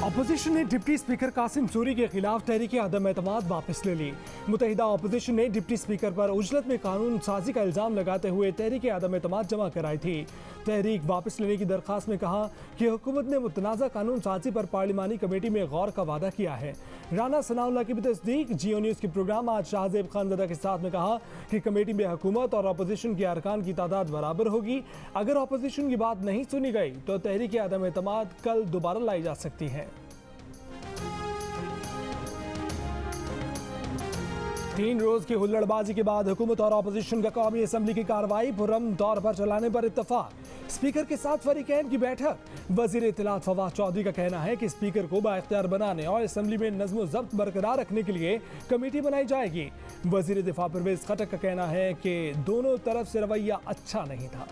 Opposition ने deputy speaker Qasim Suri के खिलाफ तहरीक अदम एतमाद वापस ले ली। मुत्तहिदा अपोजिशन ने डिप्टी स्पीकर पर उजलत में कानून साजी का इल्जाम लगाते हुए तहरीक अदम एतमाद जमा कराई थी। तहरीक वापस लेने की दरखास्त में कहा कि हुकूमत ने मुतनाज़ा कानून साजी पर पार्लिमानी कमेटी में गौर का वादा किया है। राना सनाउल्लाह की भी तस्दीक। जियो न्यूज़ के प्रोग्राम आज शाहजेब खानज़दा के साथ में कहा कि कमेटी में हुकूमत और अपोजिशन के अरकान की तादाद बराबर होगी। अगर अपोजिशन की बात नहीं सुनी गई तो तहरीक अदम एतमाद कल दोबारा लाई जा सकती है। 3 रोज की हुल्लड़बाजी के बाद हुकूमत और अपोजिशन का कौमी असम्बली की कार्रवाई पुरअमन तौर पर चलाने पर इत्तफाक। स्पीकर के साथ फरीकैन की बैठक। वजीर इत्तलात फवाद चौधरी का कहना है कि स्पीकर को बाइख्तियार बनाने और असम्बली में नज़्म व ज़ब्त बरकरार रखने के लिए कमेटी बनाई जाएगी। वजीर दिफा परवेज खटक का कहना है कि दोनों तरफ से रवैया अच्छा नहीं था।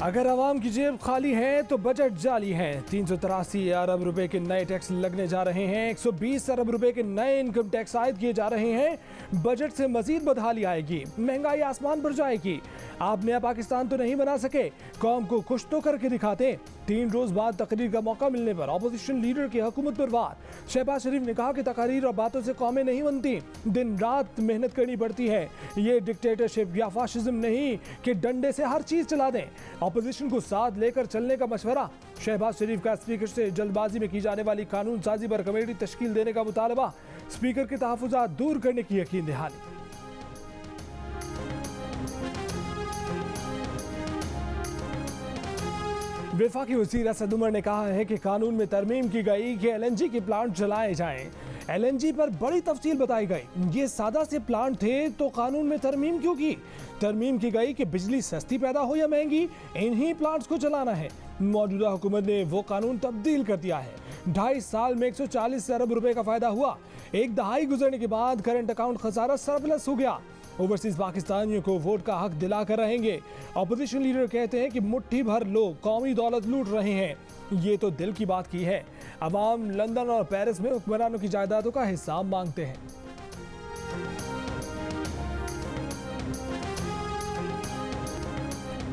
अगर आवाम की जेब खाली है तो बजट जाली है। 383 अरब रुपए के नए टैक्स लगने जा रहे हैं। 120 अरब रुपए के नए इनकम टैक्स आयद किए जा रहे हैं। बजट से मजीद बदहाली आएगी, महंगाई आसमान पर जाएगी। आप नया पाकिस्तान तो नहीं बना सके, कौम को खुश तो करके दिखाते। 3 रोज बाद तकरीर का मौका मिलने पर अपोजिशन लीडर की हुकूमत पर वार। शहबाज शरीफ ने कहा कि तकारीर और बातों से कौमें नहीं बनती, दिन रात मेहनत करनी पड़ती है। ये डिक्टेटरशिप या फाशिज्म नहीं कि डंडे से हर चीज चला दें। अपोजिशन को साथ लेकर चलने का मशवरा। शहबाज शरीफ का स्पीकर से जल्दबाजी में की जाने वाली कानून साजी पर कमेटी तश्कील देने का मुतालबा। स्पीकर के तहफ़्फ़ुज़ात दूर करने की यकीन दहानी। वफाकी वज़ीर असद उमर ने कहा है कि कानून में तरमीम की गई कि LNG के प्लांट जलाए जाएं। LNG पर बड़ी तफसील बताई गई। ये सादा से प्लांट थे तो कानून में तरमीम क्यों की? तरमीम की गई कि बिजली सस्ती पैदा हो या महंगी, इन्हीं प्लांट्स को चलाना है। मौजूदा हुकूमत ने वो कानून तब्दील कर दिया है। 2.5 साल में 140 अरब रुपए का फायदा हुआ। एक दहाई गुजरने के बाद करंट अकाउंट खसारा सरप्लस हो गया। ओवरसीज पाकिस्तानियों को वोट का हक दिलाकर रहेंगे। अपोजिशन लीडर कहते हैं कि मुट्ठी भर लोग कौमी दौलत लूट रहे हैं। ये तो दिल की बात की है। अवाम लंदन और पेरिस में हुक्मरानों की जायदादों का हिसाब मांगते हैं।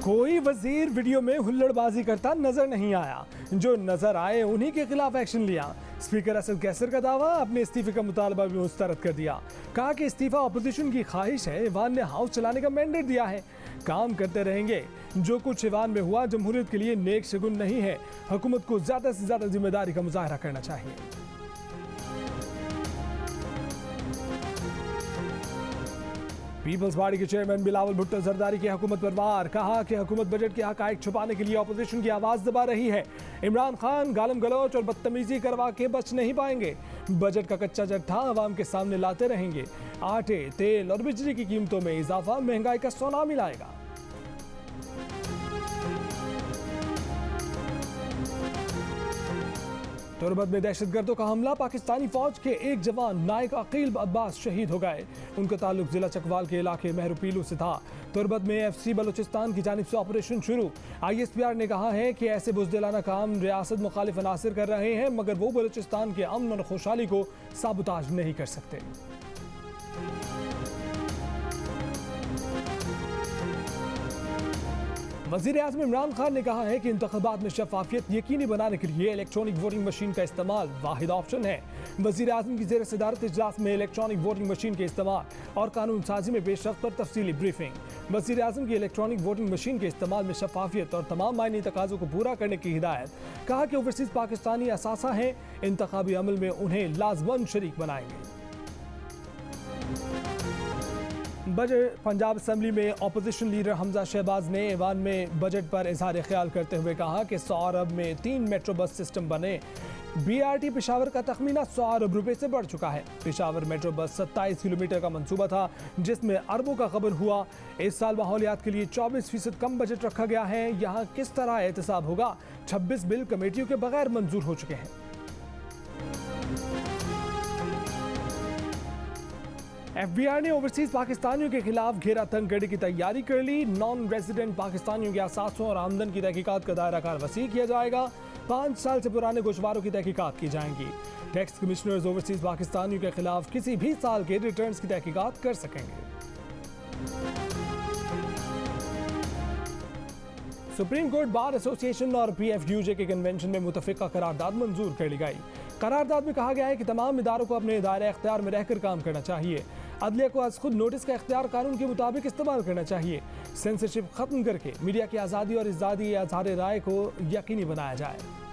कोई वजीर वीडियो में हुल्लड़बाजी करता नजर नहीं आया। जो नजर आए उन्हीं के खिलाफ एक्शन लिया। स्पीकर असद कैसर का दावा, अपने इस्तीफे का मुतालबा भी मुस्तरद कर दिया। कहा कि इस्तीफा अपोजिशन की ख्वाहिश है, ईवान ने हाउस चलाने का मैंडेट दिया है, काम करते रहेंगे। जो कुछ ईवान में हुआ जमहूरियत के लिए नेक शगुन नहीं है। हुकूमत को ज्यादा से ज्यादा जिम्मेदारी का मुजाहरा करना चाहिए। पीपल्स पार्टी के चेयरमैन बिलावल भुट्टो जरदारी की हुकूमत पर वार। कहा कि हुकूमत बजट के हकायक छुपाने के लिए अपोजिशन की आवाज दबा रही है। इमरान खान गालम गलौच और बदतमीजी करवा के बच नहीं पाएंगे। बजट का कच्चा जट्ठा आवाम के सामने लाते रहेंगे। आटे, तेल और बिजली की कीमतों में इजाफा महंगाई का सुनामी लाएगा। तुर्बत में दहशतगर्दों का हमला। पाकिस्तानी फौज के एक जवान नायक अकील अब्बास शहीद हो गए। उनका ताल्लुक जिला चकवाल के इलाके मेहरुपीलू से था। तुर्बत में FC बलूचिस्तान की जानिब से ऑपरेशन शुरू। ISPR ने कहा है कि ऐसे बुज़दिलाना काम रियासत मुखालिफ अनासिर कर रहे हैं, मगर वो बलूचिस्तान के अमन और खुशहाली को साबुताज नहीं कर सकते। वज़ीर आज़म इमरान खान ने कहा है कि इंतख़ाबात में शफ़ाफ़ियत यकीनी बनाने के लिए इलेक्ट्रॉनिक वोटिंग मशीन का इस्तेमाल वाहिद ऑप्शन है। वज़ीर आज़म की ज़ेर सदारत इजलास में इलेक्ट्रॉनिक वोटिंग मशीन के इस्तेमाल और कानून साजी में पेशरफ्त पर तफसीली ब्रीफिंग। वज़ीर आज़म की इलेक्ट्रॉनिक वोटिंग मशीन के इस्तेमाल में शफ़ाफ़ियत और तमाम मायनी तकाज़ों को पूरा करने की हिदायत। कहा कि ओवरसीज़ पाकिस्तानी असासा हैं, इंतख़ाबी अमल में उन्हें लाज़मन शरीक बनाएंगे। बजट पंजाब असम्बली में अपोजिशन लीडर हमजा शहबाज ने ईवान में बजट पर इजहार ख्याल करते हुए कहा कि 100 अरब में 3 मेट्रो बस सिस्टम बने। BRT पेशावर का तखमीना 100 अरब रुपए से बढ़ चुका है। पेशावर मेट्रो बस 27 किलोमीटर का मंसूबा था, जिसमें अरबों का खबर हुआ। इस साल माहौलियात के लिए 24% कम बजट रखा गया है। यहाँ किस तरह एहतसाब होगा? 26 बिल कमेटियों के बगैर मंजूर हो चुके हैं। FBI ने ओवरसीज पाकिस्तानियों के खिलाफ घेरा तंग करने की तैयारी कर ली। नॉन रेजिडेंट पाकिस्तानियों के असासों और आमदन की तहकीकात का दायरा कार वसी किया जाएगा। 5 साल से पुराने गोशवारों की तहकीकात की जाएंगी। टैक्स कमिश्नर्स ओवरसीज पाकिस्तानियों के खिलाफ किसी भी साल के रिटर्न्स की तहकीकात कर सकेंगे। सुप्रीम कोर्ट बार एसोसिएशन और PFUJ के कन्वेंशन में मुतफिका करारदाद मंजूर कर ली गई। करारदाद में कहा गया है कि तमाम इदारों को अपने दायरे इख्तियार में रहकर काम करना चाहिए। अदलिया को आज खुद नोटिस का इख्तियार कानून के मुताबिक इस्तेमाल करना चाहिए। सेंसरशिप खत्म करके मीडिया की आज़ादी और इज़ादी इज़हार राय को यकीनी बनाया जाए।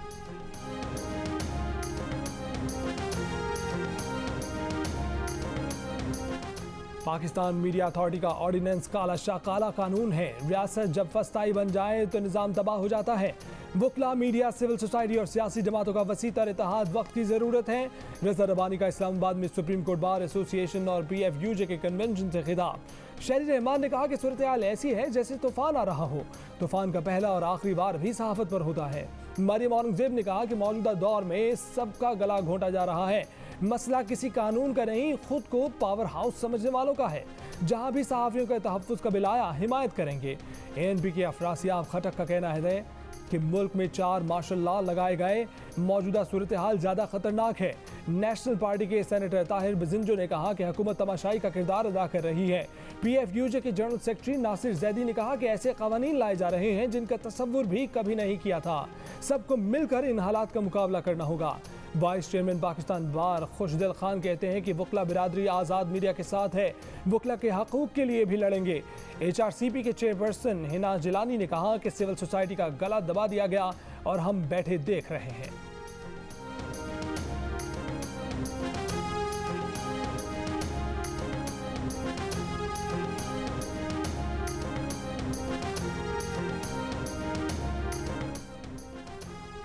पाकिस्तान मीडिया अथॉरिटी का ऑर्डिनेंस काला शाह काला कानून है। रियासत जब फस्ताई बन जाए तो निज़ाम तबाह हो जाता है। वकला, मीडिया, सिविल सोसाइटी और सियासी जमातों का वसी तर इत्तेहाद वक्त की ज़रूरत है। रज़ा रब्बानी का इस्लामाबाद में सुप्रीम कोर्ट बार एसोसिएशन और PFUJ के कन्वेंशन से खिताब। शहरी रहमान ने कहा कि सूरत हाल ऐसी है जैसे तूफान आ रहा हो। तूफान का पहला और आखिरी बार भी सहाफत पर होता है। मरियम औरंगजेब ने कहा कि मौजूदा दौर में सबका गला घोंटा जा रहा है। मसला किसी कानून का नहीं, खुद को पावर हाउस समझने वालों का है। जहां भी सहाफ़ियों का तहफ़्फ़ुज़ का बिल आया, हिमायत करेंगे। ANP के अफरासियाब खटक का कहना है कि मुल्क में 4 मार्शल लॉ लगाए गए, मौजूदा सूरत हाल ज़्यादा ख़तरनाक है। नेशनल पार्टी के सेनेटर ताहिर बजिंजो ने कहा कि हुकूमत तमाशाई का किरदार अदा कर रही है। PFUJ के जनरल सेक्रेटरी नासिर जैदी ने कहा कि ऐसे क़वानीन लाए जा रहे हैं जिनका तसव्वुर भी कभी नहीं किया था। सबको मिलकर इन हालात का मुकाबला करना होगा। वाइस चेयरमैन पाकिस्तान बार खुशदिल खान कहते हैं कि वकला बिरादरी आज़ाद मीडिया के साथ है, वकला के हकूक़ के लिए भी लड़ेंगे। HRCP के चेयरपर्सन हिना जिलानी ने कहा कि सिविल सोसाइटी का गला दबा दिया गया और हम बैठे देख रहे हैं।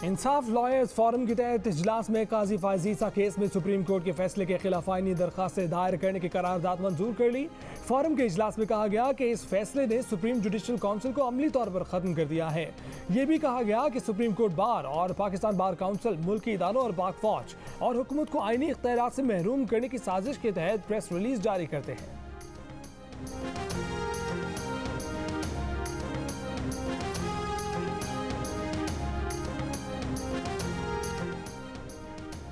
इंसाफ लॉयर्स फोरम के तहत इजलास में काजी फायजीसा केस में सुप्रीम कोर्ट के फैसले के खिलाफ आईनी दरखास्तें दायर करने की करारदाद मंजूर कर ली। फोरम के इजलास में कहा गया कि इस फैसले ने सुप्रीम जुडिशल काउंसिल को अमली तौर पर खत्म कर दिया है। ये भी कहा गया कि सुप्रीम कोर्ट बार और पाकिस्तान बार काउंसिल मुल्की इदारों और पाक फौज और हुकूमत को आईनी इख्तियारात से महरूम करने की साजिश के तहत प्रेस रिलीज जारी करते हैं।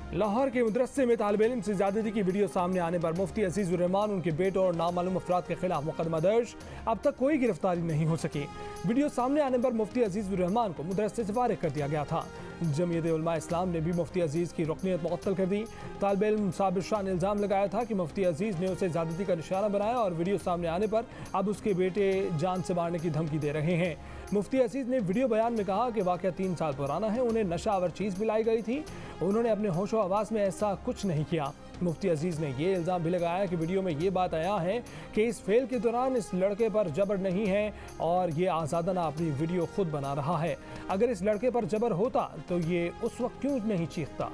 लाहौर के मदरसे में तालिब इल्म से ज़्यादती की वीडियो सामने आने पर मुफ्ती अजीज़ुर रहमान, उनके बेटों और नामालूम अफराद के खिलाफ मुकदमा दर्ज। अब तक कोई गिरफ्तारी नहीं हो सकी। वीडियो सामने आने पर मुफ्ती अजीज़ुर रहमान को मदरसे से फारिग कर दिया गया था। जमीयत उलमा इस्लाम ने भी मुफ्ती अजीज़ की रुकनियत मुअत्तल कर दी। तालिब इल्म साबिर शाह ने इल्ज़ाम लगाया था कि मुफ्ती अजीज़ ने उसे ज़्यादती का निशाना बनाया और वीडियो सामने आने पर अब उसके बेटे जान से मारने की धमकी दे रहे हैं। मुफ्ती अजीज़ ने वीडियो बयान में कहा कि वाक़या 3 साल पुराना है, उन्हें नशावर चीज़ पिलाई गई थी, उन्होंने अपने होशो आवाज़ में ऐसा कुछ नहीं किया। मुफ्ती अजीज़ ने ये इल्ज़ाम भी लगाया कि वीडियो में ये बात आया है कि इस फेल के दौरान इस लड़के पर जबर नहीं है और ये आज़ादाना अपनी वीडियो खुद बना रहा है। अगर इस लड़के पर जबर होता तो ये उस वक्त क्यों नहीं चीखता।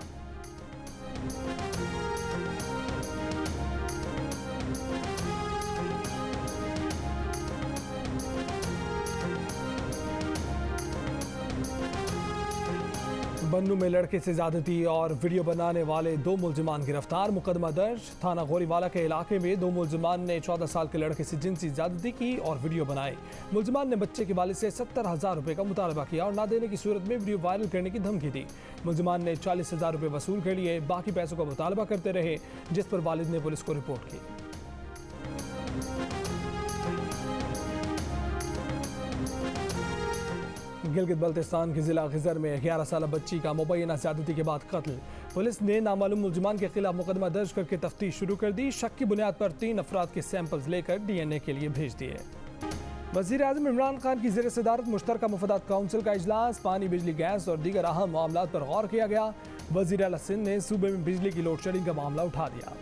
बन्नू में लड़के से ज्यादती और वीडियो बनाने वाले 2 मुलजिमान गिरफ्तार, मुकदमा दर्ज। थाना गोरीवाला के इलाके में 2 मुलजिमान ने 14 साल के लड़के से जिनसी ज्यादती की और वीडियो बनाए। मुलजिमान ने बच्चे के वालिद से 70,000 रुपये का मुतालबा किया और ना देने की सूरत में वीडियो वायरल करने की धमकी दी। मुलजिमान ने 40,000 रुपये वसूल कर लिए, बाकी पैसों का मुतालबा करते रहे, जिस पर वालिद ने पुलिस को रिपोर्ट की। गिलगित बल्तिस्तान के जिला खिजर में 11 साल बच्ची का मुबैना ज़्यादती के बाद कत्ल। पुलिस ने नामालूम मुलजिमान के खिलाफ मुकदमा दर्ज करके तफ्तीश शुरू कर दी। शक की बुनियाद पर 3 अफराद के सैंपल्स लेकर DNA के लिए भेज दिए। वज़ीर आज़म इमरान खान की ज़ेर सदारत मुश्तरका मुफादात काउंसिल का इजलास, पानी, बिजली, गैस और दीगर अहम मामलात पर गौर किया गया। वज़ीर आला सिंध ने सूबे में बिजली की लोड शेडिंग का मामला उठा दिया।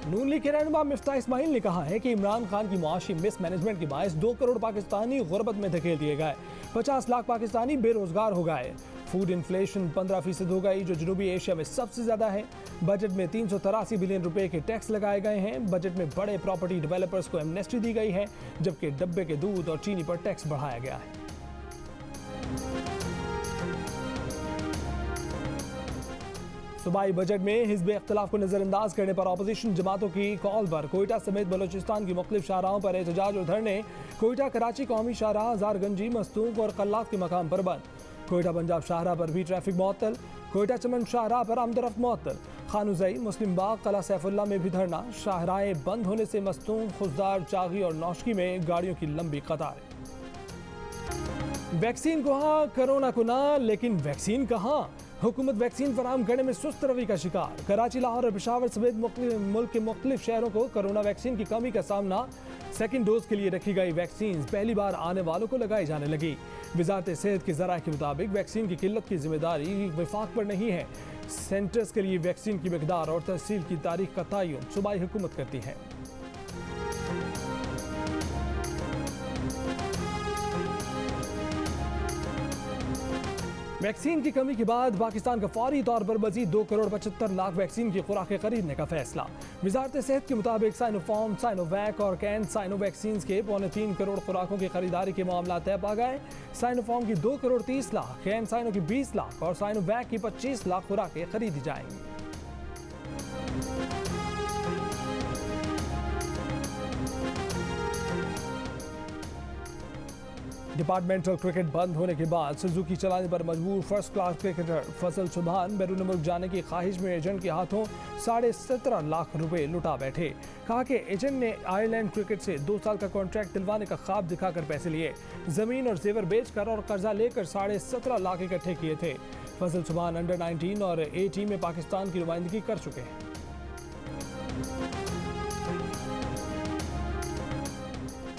नून लीग के रहनुमा मिफ्ताह इस्माइल ने कहा है कि इमरान खान की मुआशी मिसमैनेजमेंट के बायस 2 करोड़ पाकिस्तानी गुर्बत में धकेल दिए गए, 50 लाख पाकिस्तानी बेरोजगार हो गए। फूड इन्फ्लेशन 15% हो गई, जो जनूबी एशिया में सबसे ज्यादा है। बजट में 383 बिलियन रुपए के टैक्स लगाए गए हैं। बजट में बड़े प्रॉपर्टी डेवलपर्स को एमनेस्टी दी गई है, जबकि डब्बे के दूध और चीनी पर टैक्स बढ़ाया गया है। सूबाई बजट में हिज़्ब इख्तिलाफ को नजरअंदाज करने पर अपोजिशन जमातों की कॉल पर कोयटा समेत बलोचिस्तान की मुख्तलिफ शाहराहों पर एहतजाज और धरने। कोयटा कराची कौमी शाहराह, हज़ारगंजी, मस्तूक और कल्लात के मकाम पर बंद। कोयटा पंजाब शाहराह पर भी ट्रैफिक मुअत्तल। कोयटा चमन शाहराह पर आमदरफ्त मुअत्तल। खानुजई, मुस्लिम बाग, कला सैफुल्ला में भी धरना। शाहराहें बंद होने से मस्तूम, खुशदार, चागी और नौशकी में गाड़ियों की लंबी कतारें। वैक्सीन को हाँ, कोरोना को ना, लेकिन वैक्सीन कहाँ? हुकूमत वैक्सीन फराहम करने में सुस्त रवि का शिकार। कराची, लाहौर और पेशावर समेत मुल्क के मुख्तलिफ शहरों को कोरोना वैक्सीन की कमी का सामना। सेकेंड डोज के लिए रखी गई वैक्सीन पहली बार आने वालों को लगाई जाने लगी। वजारत सेहत के ज़राए के मुताबिक वैक्सीन की किल्लत की जिम्मेदारी वफाक पर नहीं है। सेंटर्स के लिए वैक्सीन की मकदार और तहसील की तारीख का तयन सूबाई हुकूमत करती है। वैक्सीन की कमी के बाद पाकिस्तान का फौरी तौर पर मजीद 2 करोड़ 75 लाख वैक्सीन की खुराकें खरीदने का फैसला। वजारत सेहत के मुताबिक साइनोफार्म, साइनोवैक और कैन साइनो वैक्सीन के 3.25 करोड़ खुराकों की खरीदारी के मामला तय पा गए। साइनोफार्म की 2 करोड़ 30 लाख, कैन साइनो की 20 लाख और साइनोवैक की 25 लाख खुराकें खरीदी जाएंगी। डिपार्टमेंटल क्रिकेट बंद होने के बाद सुजुकी चलाने पर मजबूर फर्स्ट क्लास क्रिकेटर फजल सुबहान बैरून मुल्क जाने की ख्वाहिश में एजेंट के हाथों 17.5 लाख रुपए लुटा बैठे। कहा कि एजेंट ने आयरलैंड क्रिकेट से 2 साल का कॉन्ट्रैक्ट दिलवाने का ख्वाब दिखाकर पैसे लिए, जमीन और जेवर बेचकर और कर्जा लेकर 17.5 लाख इकट्ठे किए थे। फजल सुबहान अंडर 19 और ए टीम में पाकिस्तान की नुमाइंदगी कर चुके हैं।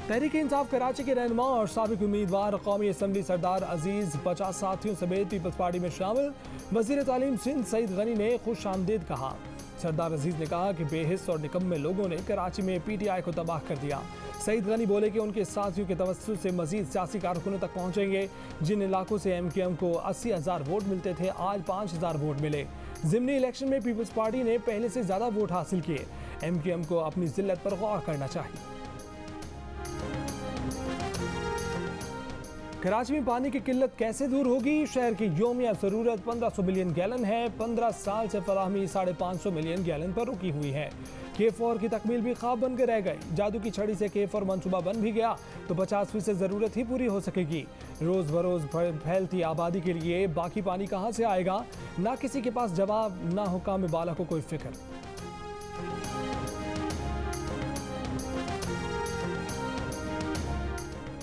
तहरीक इंसाफ कराची के रहनुमा और साबिक उम्मीदवार कौमी असम्बली सरदार अजीज 50 साथियों समेत पीपल्स पार्टी में शामिल। वजीर तालीम सिंध सईद गनी ने खुश आमदीद कहा। सरदार अजीज ने कहा कि बेहिस और निकम्मे लोगों ने कराची में PTI को तबाह कर दिया। सईद गनी बोले कि उनके साथियों के तवस्सुत से मजीद सियासी कारकुनों तक पहुंचेंगे। जिन इलाकों से MQM को 80,000 वोट मिलते थे, आज 5,000 वोट मिले। ज़िमनी इलेक्शन में पीपल्स पार्टी ने पहले से ज़्यादा वोट हासिल किए। MQM को अपनी जिल्लत पर गौर करना चाहिए। कराची में पानी की किल्लत कैसे दूर होगी? शहर की योमिया ज़रूरत 1500 मिलियन गैलन है। 15 साल से फराहमी 550 मिलियन गैलन पर रुकी हुई है। K4 की तकमील भी ख्वाब बनकर रह गई। जादू की छड़ी से K4 मनसूबा बन भी गया तो 50% ज़रूरत ही पूरी हो सकेगी। रोज़ बरोज़ फैलती आबादी के लिए बाकी पानी कहाँ से आएगा? ना किसी के पास जवाब, ना हुकाम बाला को कोई फिक्र।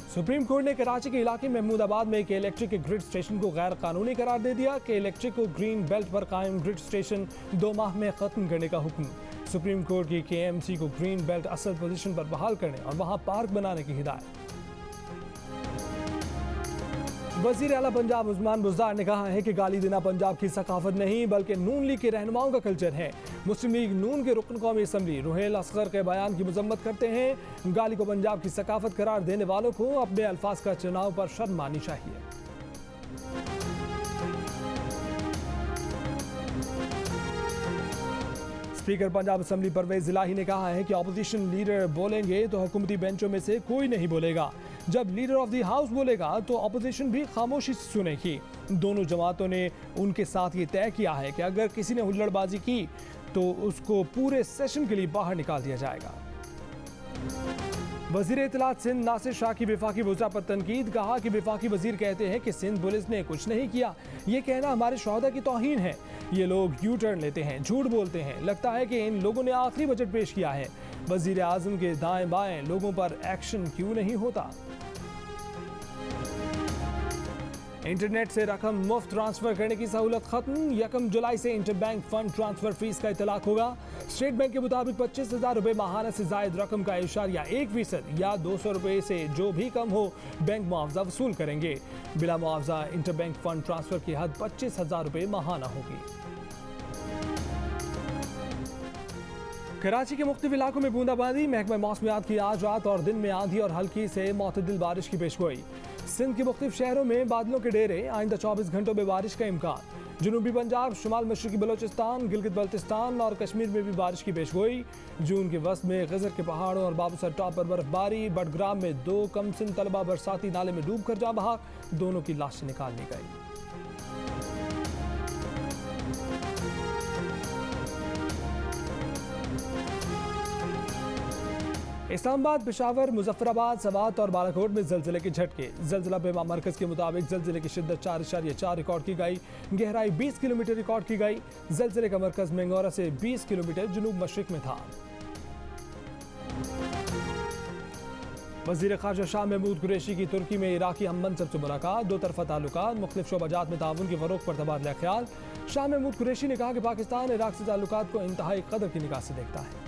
सुप्रीम कोर्ट ने कराची के इलाके महमूदाबाद में के इलेक्ट्रिक के ग्रिड स्टेशन को गैर कानूनी करार दे दिया। के इलेक्ट्रिक को ग्रीन बेल्ट पर कायम ग्रिड स्टेशन 2 माह में खत्म करने का हुक्म। सुप्रीम कोर्ट की KMC को ग्रीन बेल्ट असल पोजीशन पर बहाल करने और वहां पार्क बनाने की हिदायत। वज़ीर आला पंजाब उस्मान बुज़दार ने कहा है कि गाली देना पंजाब की सकाफत नहीं बल्कि नून लीग के रहनुमाओं का कल्चर है। मुस्लिम लीग नून के रुकन कौमी असम्बली रुहेल असगर के बयान की मजम्मत करते हैं। गाली को पंजाब की सकाफत करार देने वालों को अपने अल्फाज का चुनाव पर शर्म माननी चाहिए। स्पीकर पंजाब असम्बली परवेज इलाही ने कहा है कि अपोजिशन लीडर बोलेंगे तो हुकूमती बेंचों में से कोई नहीं बोलेगा। जब लीडर ऑफ द हाउस बोलेगा तो अपोजिशन भी खामोशी से सुनेगी। दोनों जमातों ने उनके साथ ये तय किया है कि अगर किसी ने हुल्लड़बाजी की तो उसको पूरे सेशन के लिए बाहर निकाल दिया जाएगा। वजीर इत्तलात सिंध नासिर शाह की वफाकी वज़रा पर तनकीद। कहा कि वफाकी वजीर कहते हैं कि सिंध पुलिस ने कुछ नहीं किया। ये कहना हमारे शोहदा की तौहीन है। ये लोग यू टर्न लेते हैं, झूठ बोलते हैं। लगता है कि इन लोगों ने आखिरी बजट पेश किया है। वजीर आजम के दाएं बाएं लोगों पर एक्शन क्यों नहीं होता? इंटरनेट से रकम मुफ्त ट्रांसफर करने की सहूलत खत्म। 1 जुलाई से इंटरबैंक फंड ट्रांसफर फीस का इतलाक होगा। स्टेट बैंक के मुताबिक 25,000 रुपए माहाना से जायद रकम का 1% या 200 रुपए से जो भी कम हो बैंक मुआवजा वसूल करेंगे। बिला मुआवजा इंटरबैंक फंड ट्रांसफर की हद 25,000 रुपए माहाना होगी। कराची के मुख्तलिफ इलाकों में बूंदाबांदी। महकमा मौसमियात की आज रात और दिन में आंधी और हल्की से मुतदिल बारिश की पेशगोई। सिंध के मुख्तलिफ शहरों में बादलों के डेरे। आइंदा 24 घंटों में बारिश का इम्कान। जनूबी पंजाब, शुमाल मशरकी बलोचिस्तान, गिलगित बल्तिस्तान और कश्मीर में भी बारिश की पेशगोई। जून के वस्त में गजर के पहाड़ों और बाबूसर टॉप पर बर्फबारी। बडग्राम में 2 कमसिन तलबा बरसाती नाले में डूब कर जा बहा। दोनों की लाशें निकाल ली गई। इस्लामाबाद, पेशावर, मुजफ्फराबाद, सवात और बालाकोट में जलजिले के झटके। जलजिला बीमा मरकज के मुताबिक जलजिले की शिद्दत 4.4 रिकॉर्ड की गई, गहराई 20 किलोमीटर रिकॉर्ड की गई। जलजिले का मरकज मेंगोरा से 20 किलोमीटर जुनूब मशरिक में था। वज़ीर ख़ारजा शाह महमूद कुरैशी की तुर्की में इराकी हम मंसब से मुलाकात। दो तरफा ताल्लुकात, मुख्तलिफ शोबाजात में ताउन की फ़रोग़ पर तबादला ख्याल। शाह महमूद कुरैशी ने कहा कि पाकिस्तान इराक से ताल्लुकात को इंतहाई कदर की निगाह से देखता है।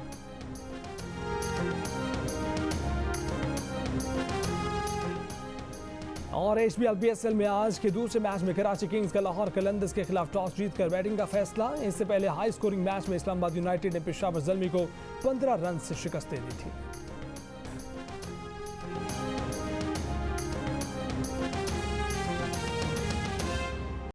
और HBL में आज के दूसरे मैच में कराची किंग्स का लाहौर कलंदर्स के खिलाफ टॉस जीतकर बैटिंग का फैसला। इससे पहले हाई स्कोरिंग मैच में इस्लामाबाद यूनाइटेड ने पेशावर ज़ल्मी को 15 रन से शिकस्त दे दी थी।